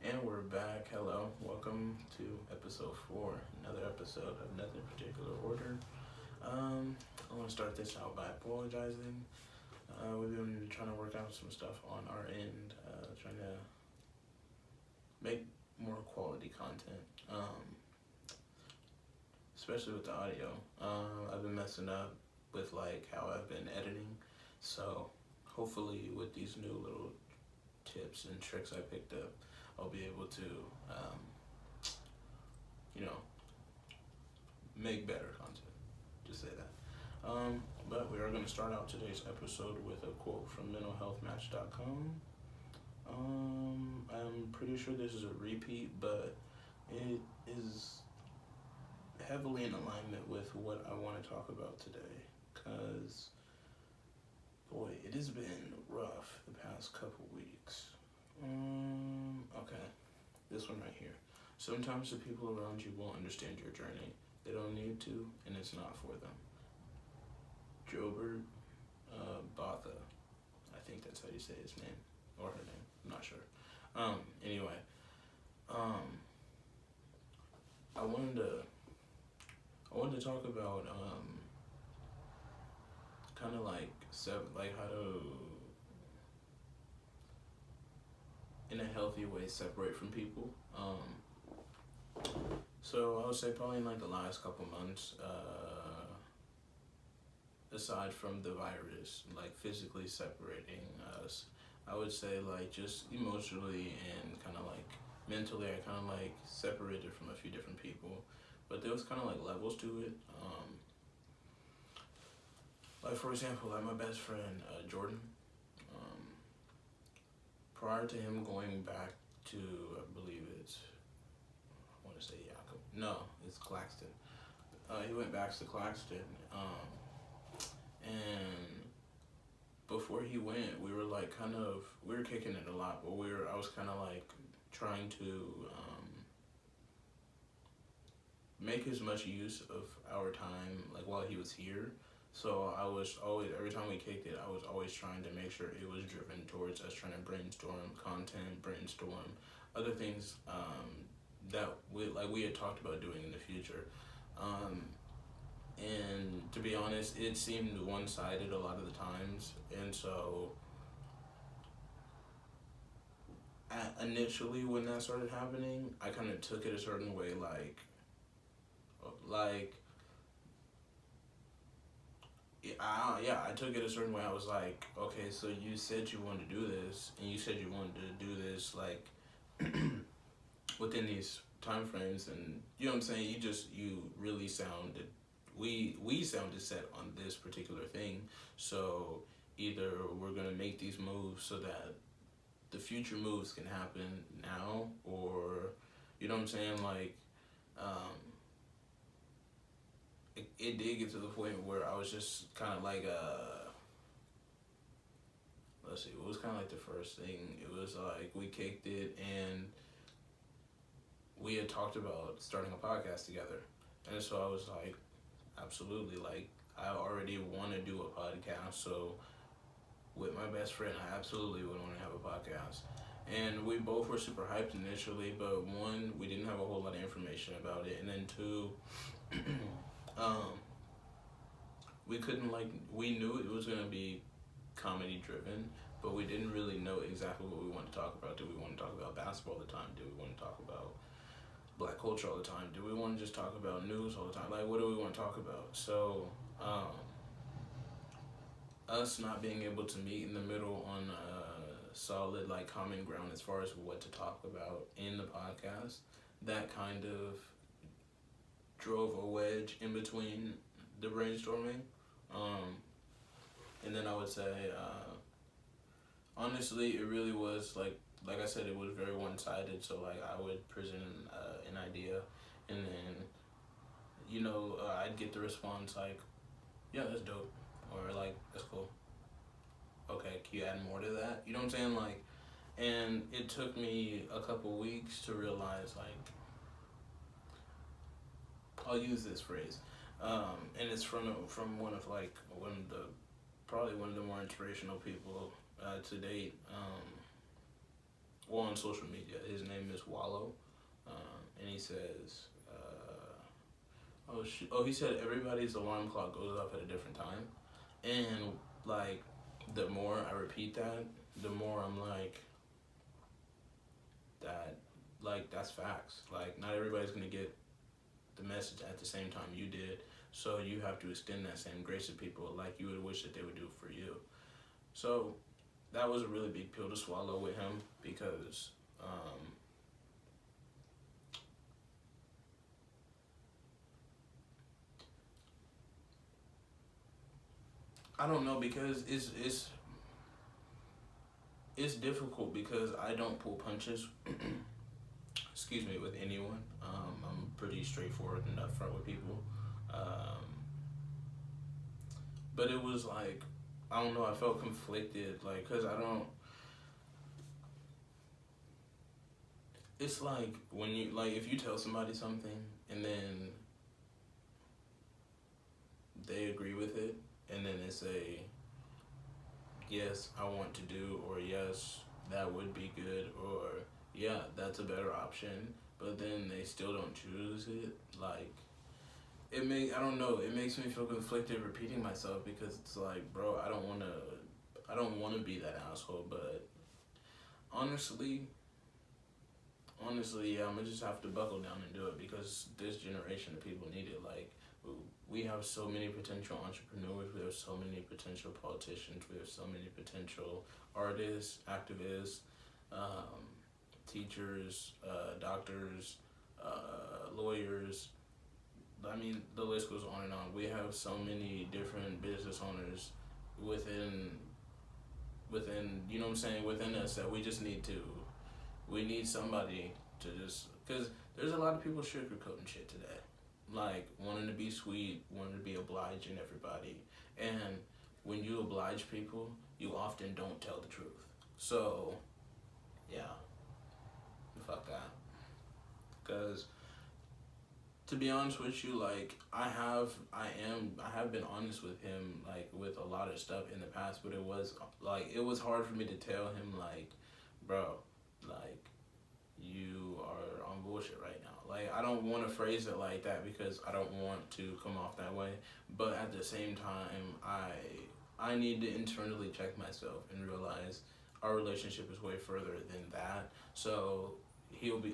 And we're back. Hello. Welcome to episode 4. Another episode of Nothing Particular Order. I want to start this out by apologizing. We've been trying to work out some stuff on our end, trying to make more quality content, especially with the audio. I've been messing up with like how I've been editing, so hopefully with these new little tips and tricks I picked up, I'll be able to, you know, make better content. Just say that. But we are going to start out today's episode with a quote from mentalhealthmatch.com. I'm pretty sure this is a repeat, but it is heavily in alignment with what I want to talk about today. Because, boy, it has been rough the past couple weeks. Okay. This one right here. Sometimes the people around you won't understand your journey. They don't need to, and it's not for them. Jobert Botha. I think that's how you say his name. Or her name. I'm not sure. Anyway. I wanted to talk about kind of like how to in a healthy way separate from people. So I would say probably in like the last couple months, aside from the virus, like physically separating us, I would say like just emotionally and kind of like mentally, I kind of like separated from a few different people. But there was kind of like levels to it. Like for example, like my best friend Jordan. Prior to him going back to, I believe I want to say Jacob. No, it's Claxton. He went back to Claxton, and before he went, we were like we were kicking it a lot, but I was kind of like trying to make as much use of our time like while he was here. So I was always, every time we kicked it, I was always trying to make sure it was driven towards us trying to brainstorm content, brainstorm other things that we had talked about doing in the future. And to be honest, it seemed one-sided a lot of the times, and so initially when that started happening, I kind of took it a certain way, like I took it a certain way. I was like, okay, so you said you wanted to do this, and you said you wanted to do this like within these time frames, and you know what I'm saying. You really sounded we sounded set on this particular thing. So either we're gonna make these moves so that the future moves can happen now, or you know what I'm saying, like. It did get to the point where I was just kind of like, let's see, it was kind of like the first thing. It was like we kicked it and we had talked about starting a podcast together. And so I was like, absolutely, like I already want to do a podcast. So with my best friend, I absolutely would want to have a podcast. And we both were super hyped initially, but one, we didn't have a whole lot of information about it. And then two, we couldn't we knew it was going to be comedy driven, but we didn't really know exactly what we wanted to talk about. Do we want to talk about basketball all the time? Do we want to talk about black culture all the time? Do we want to just talk about news all the time? Like, what do we want to talk about? So, us not being able to meet in the middle on a solid, like, common ground as far as what to talk about in the podcast, that kind of drove a wedge in between the brainstorming. And then I would say, honestly, it really was like I said, it was very one-sided. So like I would present an idea, and then I'd get the response like, yeah, that's dope, or like that's cool. Okay, can you add more to that? You know what I'm saying? Like, and it took me a couple weeks to realize like I'll use this phrase, and it's from one of probably one of the more inspirational people to date. well, on social media. His name is Wallow, and he says, he said everybody's alarm clock goes off at a different time, and like the more I repeat that, the more I'm like that, like that's facts. Like not everybody's gonna get the message at the same time you did, so you have to extend that same grace to people like you would wish that they would do for you. So that was a really big pill to swallow with him because I don't know, because it's difficult because I don't pull punches. Excuse me, with anyone. I'm pretty straightforward and upfront with people. Um, but it was like, I don't know, I felt conflicted, like, cause I don't. It's like when you like if you tell somebody something and then they agree with it and then they say yes I want to do, or yes that would be good, or yeah that's a better option, but then they still don't choose it, like I don't know, it makes me feel conflicted repeating myself because it's like, bro, I don't want to be that asshole, but honestly yeah, I'm gonna just have to buckle down and do it because this generation of people need it. Like, we have so many potential entrepreneurs, we have so many potential politicians, we have so many potential artists, activists, teachers, doctors, lawyers. I mean, the list goes on and on. We have so many different business owners within you know what I'm saying, within us, that we need somebody to just, because there's a lot of people sugarcoating shit today, like wanting to be sweet, wanting to be obliging everybody, and when you oblige people you often don't tell the truth. So yeah, fuck that. Because to be honest with you, like I have been honest with him, like with a lot of stuff in the past, but it was hard for me to tell him, like, bro, like you are on bullshit right now. Like I don't want to phrase it like that because I don't want to come off that way, but at the same time I need to internally check myself and realize our relationship is way further than that. So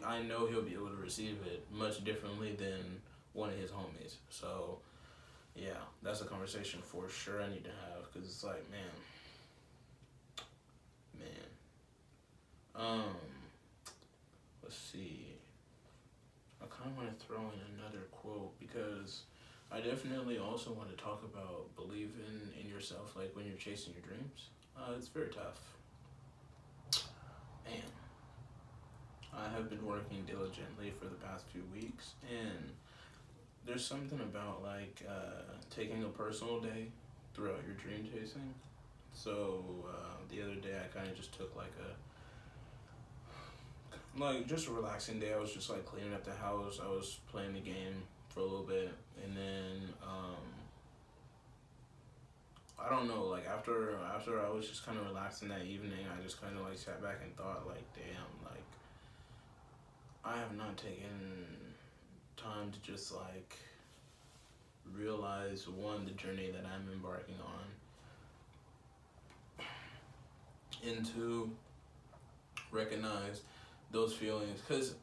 I know he'll be able to receive it much differently than one of his homies. So yeah, that's a conversation for sure I need to have, because it's like, man. Let's see. I kind of want to throw in another quote because I definitely also want to talk about believing in yourself, like when you're chasing your dreams. It's very tough. Man, I have been working diligently for the past few weeks, and there's something about like taking a personal day throughout your dream chasing. So the other day I kind of just took like just a relaxing day. I was just like cleaning up the house. I was playing the game for a little bit, and then I don't know. Like after I was just kind of relaxing that evening, I just kind of like sat back and thought, like, damn, like I have not taken time to just like realize, one, the journey that I'm embarking on, and two, recognize those feelings, because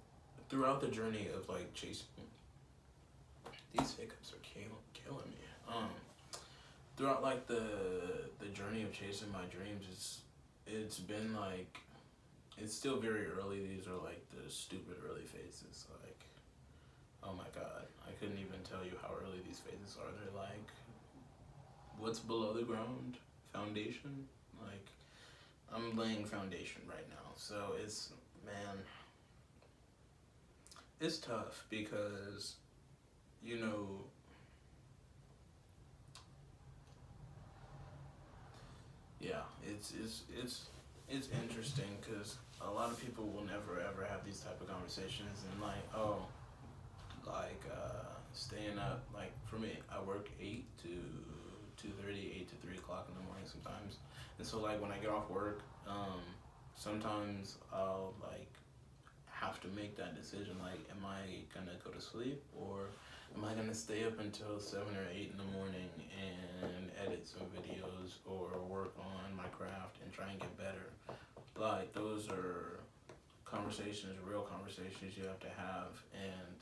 throughout the journey of like chasing, these hiccups are killing me. Throughout like the journey of chasing my dreams, it's been like, it's still very early. These are like the stupid early phases. Like, oh my god, I couldn't even tell you how early these phases are. They're like, what's below the ground? Foundation? Like, I'm laying foundation right now. So it's, man, it's tough because, you know, yeah, it's interesting because a lot of people will never ever have these type of conversations, and like, oh, like staying up, like for me, I work 8 to 2:30, 8 to 3 o'clock in the morning sometimes, and so like when I get off work, sometimes I'll like have to make that decision. Like, am I gonna go to sleep, or am I gonna stay up until 7 or 8 in the morning and edit some videos or work on my craft and try and get better? Like, those are conversations, real conversations you have to have, and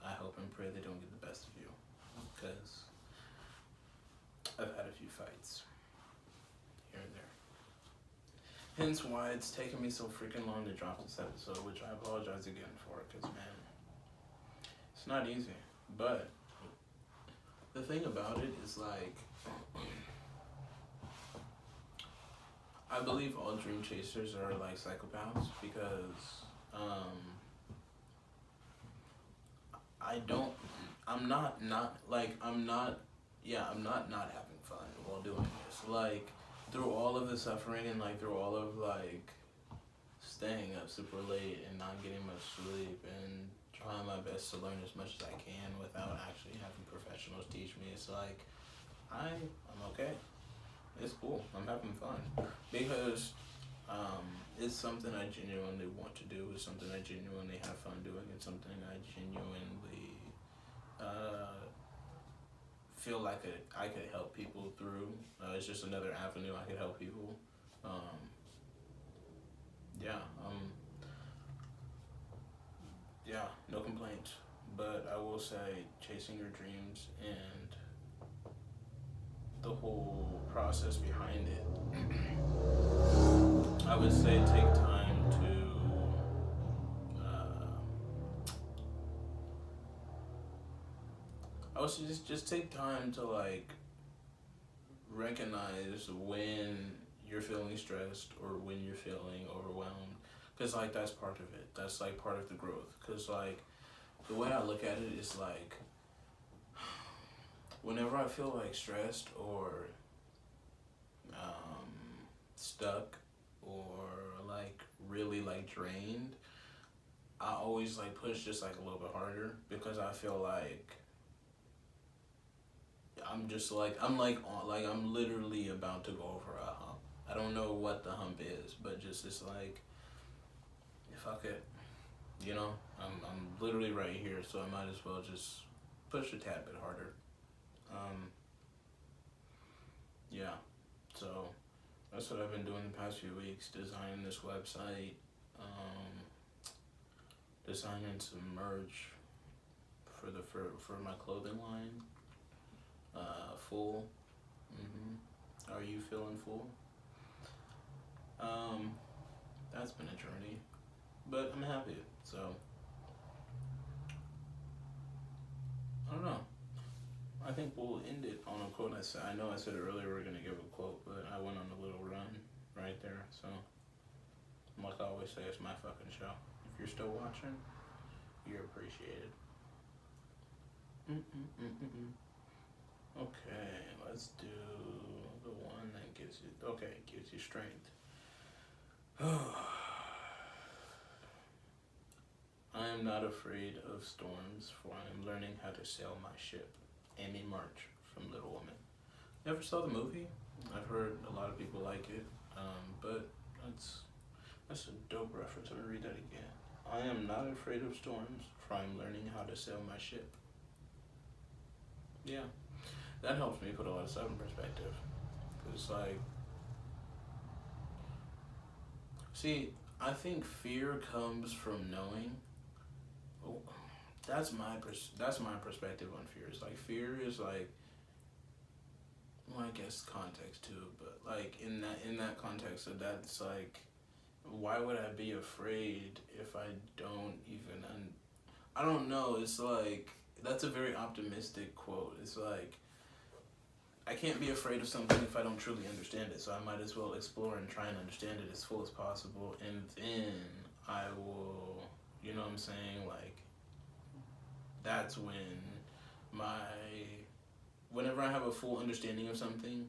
I hope and pray they don't get the best of you, because I've had a few fights here and there. Hence why it's taken me so freaking long to drop this episode, which I apologize again for, because, man, it's not easy. But the thing about it is, like, I believe all dream chasers are like psychopaths, because I'm not having fun while doing this. Like, through all of the suffering and like through all of like staying up super late and not getting much sleep and trying my best to learn as much as I can without actually having professionals teach me, it's like I'm okay. It's cool. I'm having fun because it's something I genuinely want to do. It's something I genuinely have fun doing. It's something I genuinely feel like I could help people through. It's just another avenue I could help people. Yeah, no complaints. But I will say, chasing your dreams and the whole process behind it, I would say take time to I would say just take time to like recognize when you're feeling stressed or when you're feeling overwhelmed, because like that's part of it. That's like part of the growth. Because like the way I look at it is like, whenever I feel like stressed or stuck or like really like drained, I always like push just like a little bit harder, because I feel like I'm literally about to go over a hump. I don't know what the hump is, but just it's like, fuck it, you know. I'm literally right here, so I might as well just push a tad bit harder. Yeah, so that's what I've been doing the past few weeks, designing this website, designing some merch for my clothing line. Full. Are you feeling full? That's been a journey, but I'm happy. So I don't know. I think we'll end it on a quote. I know I said earlier we were gonna give a quote, but I went on a little run right there. So, like I always say, it's my fucking show. If you're still watching, you're appreciated. Okay, let's do the one that gives you strength. I am not afraid of storms, for I am learning how to sail my ship. Amy March from Little Women. Never saw the movie. I've heard a lot of people like it, but that's a dope reference. I'm gonna read that again. I am not afraid of storms, for I am learning how to sail my ship. Yeah, that helps me put a lot of stuff in perspective. It's like, see, I think fear comes from knowing. Oh, that's my perspective on fear. It's like, fear is like, well, I guess context too, but like in that context of that, it's like, why would I be afraid if I don't even I don't know. It's like, that's a very optimistic quote. It's like, I can't be afraid of something if I don't truly understand it, so I might as well explore and try and understand it as full as possible, and then I will, you know what I'm saying, like, that's when whenever I have a full understanding of something,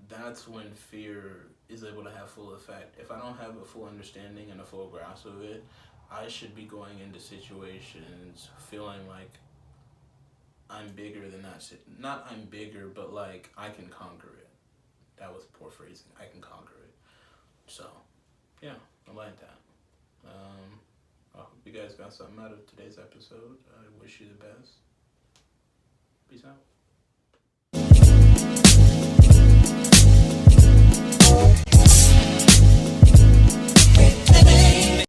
that's when fear is able to have full effect. If I don't have a full understanding and a full grasp of it, I should be going into situations feeling like I'm bigger than that. Not I'm bigger, but like I can conquer it. That was it's poor phrasing. I can conquer it. So, yeah, I like that. I hope you guys got something out of today's episode. I wish you the best. Peace out.